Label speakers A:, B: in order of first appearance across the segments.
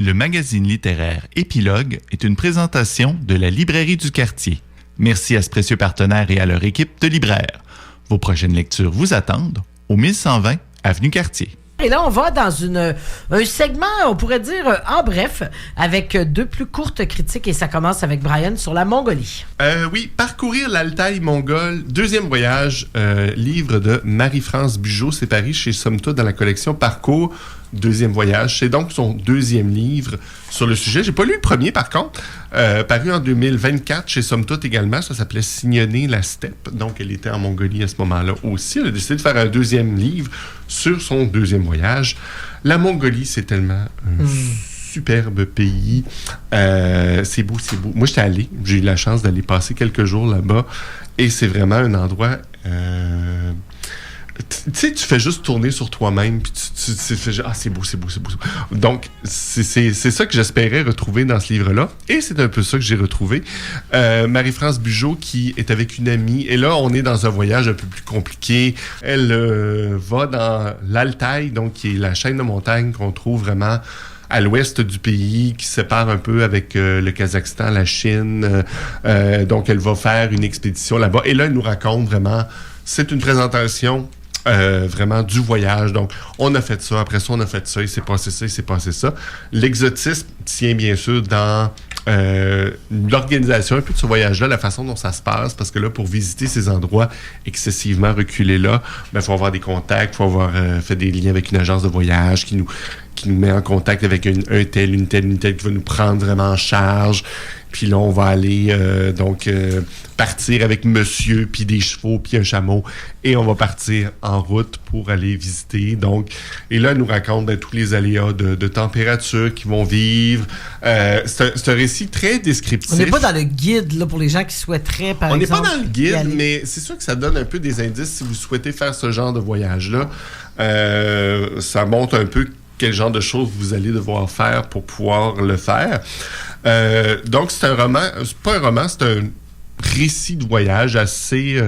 A: Le magazine littéraire Épilogue est une présentation de la Librairie du Quartier. Merci à ce précieux partenaire et à leur équipe de libraires. Vos prochaines lectures vous attendent au 1120 Avenue Cartier.
B: Et là, on va dans un segment, on pourrait dire, en bref, avec deux plus courtes critiques. Et ça commence avec Brian sur la Mongolie.
C: Oui, Parcourir l'Altaï mongole, deuxième voyage, livre de Marie-France Bugeaud. C'est paru chez Somme Toute dans la collection Parcours, deuxième voyage. C'est donc son deuxième livre sur le sujet. J'ai pas lu le premier, par contre. Paru en 2024 chez Somme Toute également. Ça s'appelait Sillonner la steppe. Donc, elle était en Mongolie à ce moment-là aussi. Elle a décidé de faire un deuxième livre sur son deuxième voyage. La Mongolie, c'est tellement un superbe pays. C'est beau, c'est beau. Moi, j'étais allé. J'ai eu la chance d'aller passer quelques jours là-bas. Et c'est vraiment un endroit... tu sais, tu fais juste tourner sur toi-même, puis tu fais juste, c'est beau, c'est beau, c'est beau. Donc, c'est ça que j'espérais retrouver dans ce livre-là, et c'est un peu ça que j'ai retrouvé. Marie-France Bugeaud, qui est avec une amie, et là, on est dans un voyage un peu plus compliqué. Elle va dans l'Altaï, donc qui est la chaîne de montagnes qu'on trouve vraiment à l'ouest du pays, qui sépare un peu avec le Kazakhstan, la Chine. Donc, elle va faire une expédition là-bas, et là, elle nous raconte vraiment, c'est une présentation vraiment du voyage. Donc, on a fait ça, après ça, on a fait ça, il s'est passé ça, il s'est passé ça. L'exotisme tient bien sûr dans l'organisation un peu de ce voyage-là, la façon dont ça se passe, parce que là, pour visiter ces endroits excessivement reculés-là, il faut avoir des contacts, il faut avoir fait des liens avec une agence de voyage qui nous met en contact avec une telle qui va nous prendre vraiment en charge. Puis là, on va aller partir avec monsieur, puis des chevaux, puis un chameau, et on va partir en route pour aller visiter. Donc, et là, elle nous raconte tous les aléas de température qu'ils vont vivre. C'est un récit très descriptif.
B: On n'est pas dans le guide là, pour les gens qui souhaiteraient, par exemple...
C: On n'est pas dans le guide, mais c'est sûr que ça donne un peu des indices si vous souhaitez faire ce genre de voyage-là. Ça montre un peu quel genre de choses vous allez devoir faire pour pouvoir le faire. Donc, c'est un roman, c'est pas un roman, c'est un récit de voyage assez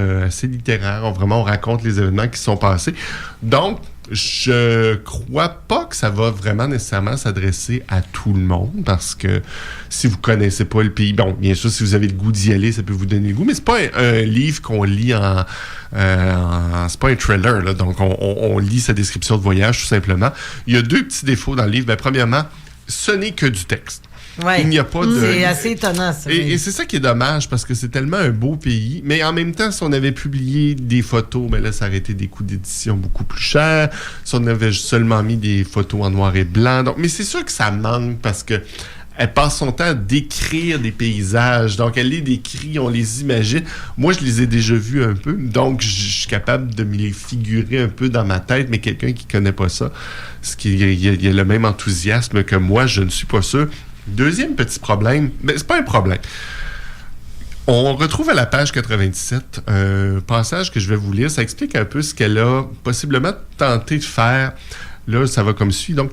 C: littéraire. On raconte les événements qui sont passés. Donc, je crois pas que ça va vraiment nécessairement s'adresser à tout le monde, parce que si vous connaissez pas le pays, bon, bien sûr, si vous avez le goût d'y aller, ça peut vous donner le goût, mais c'est pas un livre qu'on lit c'est pas un thriller, là, donc on lit sa description de voyage, tout simplement. Il y a deux petits défauts dans le livre. Premièrement, ce n'est que du texte.
B: Ouais.
C: Il n'y a pas de...
B: C'est assez étonnant, ça.
C: Et c'est ça qui est dommage, parce que c'est tellement un beau pays. Mais en même temps, si on avait publié des photos, là, ça aurait été des coûts d'édition beaucoup plus chers. Si on avait seulement mis des photos en noir et blanc. Donc, mais c'est sûr que ça manque, parce que elle passe son temps à décrire des paysages. Donc, elle les décrit, on les imagine. Moi, je les ai déjà vus un peu. Donc, je suis capable de me les figurer un peu dans ma tête. Mais quelqu'un qui connaît pas ça, il y a le même enthousiasme que moi, je ne suis pas sûr. Deuxième petit problème, mais c'est pas un problème. On retrouve à la page 97 un passage que je vais vous lire. Ça explique un peu ce qu'elle a possiblement tenté de faire. Là, ça va comme suit. Donc,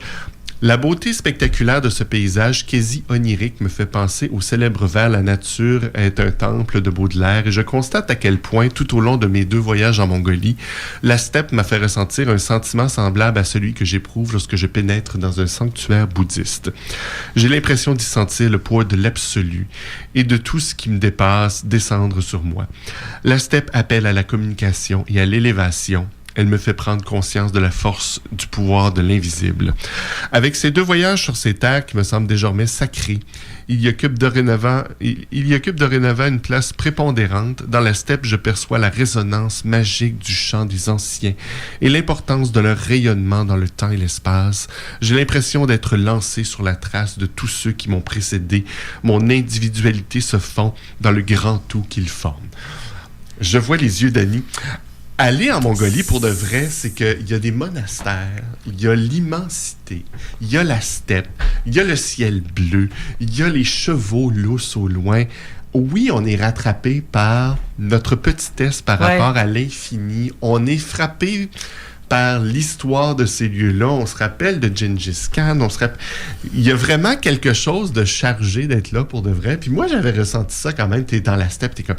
C: la beauté spectaculaire de ce paysage quasi onirique me fait penser au célèbre vers La nature est un temple de Baudelaire, et je constate à quel point, tout au long de mes 2 voyages en Mongolie, la steppe m'a fait ressentir un sentiment semblable à celui que j'éprouve lorsque je pénètre dans un sanctuaire bouddhiste. J'ai l'impression d'y sentir le poids de l'absolu et de tout ce qui me dépasse descendre sur moi. La steppe appelle à la communication et à l'élévation. Elle me fait prendre conscience de la force du pouvoir de l'invisible. Avec ces 2 voyages sur ces terres qui me semblent désormais sacrées, il y occupe dorénavant une place prépondérante. Dans la steppe, je perçois la résonance magique du chant des anciens et l'importance de leur rayonnement dans le temps et l'espace. J'ai l'impression d'être lancé sur la trace de tous ceux qui m'ont précédé. Mon individualité se fond dans le grand tout qu'ils forment. Je vois les yeux d'Annie. Aller en Mongolie, pour de vrai, c'est qu'il y a des monastères, il y a l'immensité, il y a la steppe, il y a le ciel bleu, il y a les chevaux lousses au loin. Oui, on est rattrapé par notre petitesse par rapport à l'infini. On est frappé par l'histoire de ces lieux-là. On se rappelle de Gengis Khan. Il y a vraiment quelque chose de chargé d'être là pour de vrai. Puis moi, j'avais ressenti ça quand même. T'es dans la steppe, t'es comme...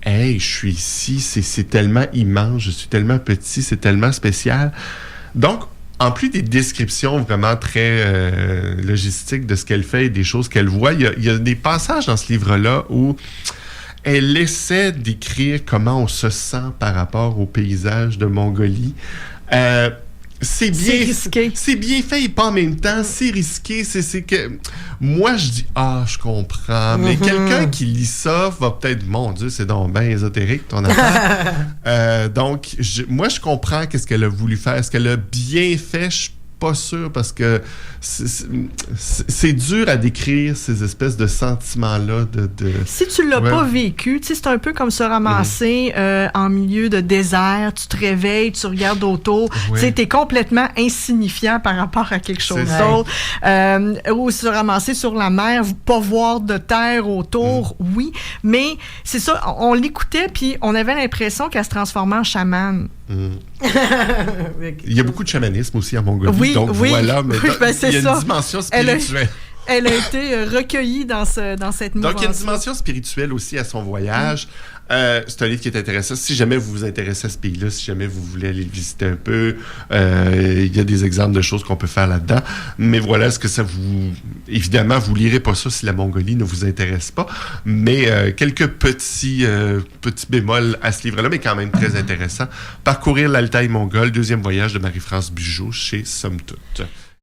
C: Hey, je suis ici, c'est tellement immense, je suis tellement petit, c'est tellement spécial. Donc, en plus des descriptions vraiment très logistiques de ce qu'elle fait et des choses qu'elle voit, il y a des passages dans ce livre-là où elle essaie d'écrire comment on se sent par rapport au paysage de Mongolie. C'est
D: risqué.
C: C'est bien fait et pas en même temps. C'est risqué. C'est que moi, je dis, je comprends. Mais quelqu'un qui lit ça va peut-être, mon Dieu, c'est donc bien ésotérique ton affaire. Donc, moi, je comprends qu'est-ce qu'elle a voulu faire. Est-ce qu'elle a bien fait? Je suis pas sûr parce que c'est dur à décrire ces espèces de sentiments-là.
D: Si tu l'as pas vécu, tu sais, c'est un peu comme se ramasser en milieu de désert, tu te réveilles, tu regardes autour, tu sais, t'es complètement insignifiant par rapport à quelque chose d'autre. Ou se ramasser sur la mer, pas voir de terre autour, oui, mais c'est ça, on l'écoutait puis on avait l'impression qu'elle se transformait en chamane.
C: Il y a beaucoup de chamanisme aussi en Mongolie, donc voilà, mais il y a une dimension spirituelle.
D: Elle a été recueillie dans cette mouvance.
C: Donc, il y a une dimension spirituelle aussi à son voyage. C'est un livre qui est intéressant. Si jamais vous vous intéressez à ce pays-là, si jamais vous voulez aller le visiter un peu, il y a des exemples de choses qu'on peut faire là-dedans. Mais voilà, est-ce que ça vous... Évidemment, vous lirez pas ça si la Mongolie ne vous intéresse pas, mais quelques petits bémols à ce livre-là, mais quand même très intéressant. Parcourir l'Altaï mongole, deuxième voyage de Marie-France Bugeaud chez Somme Toute.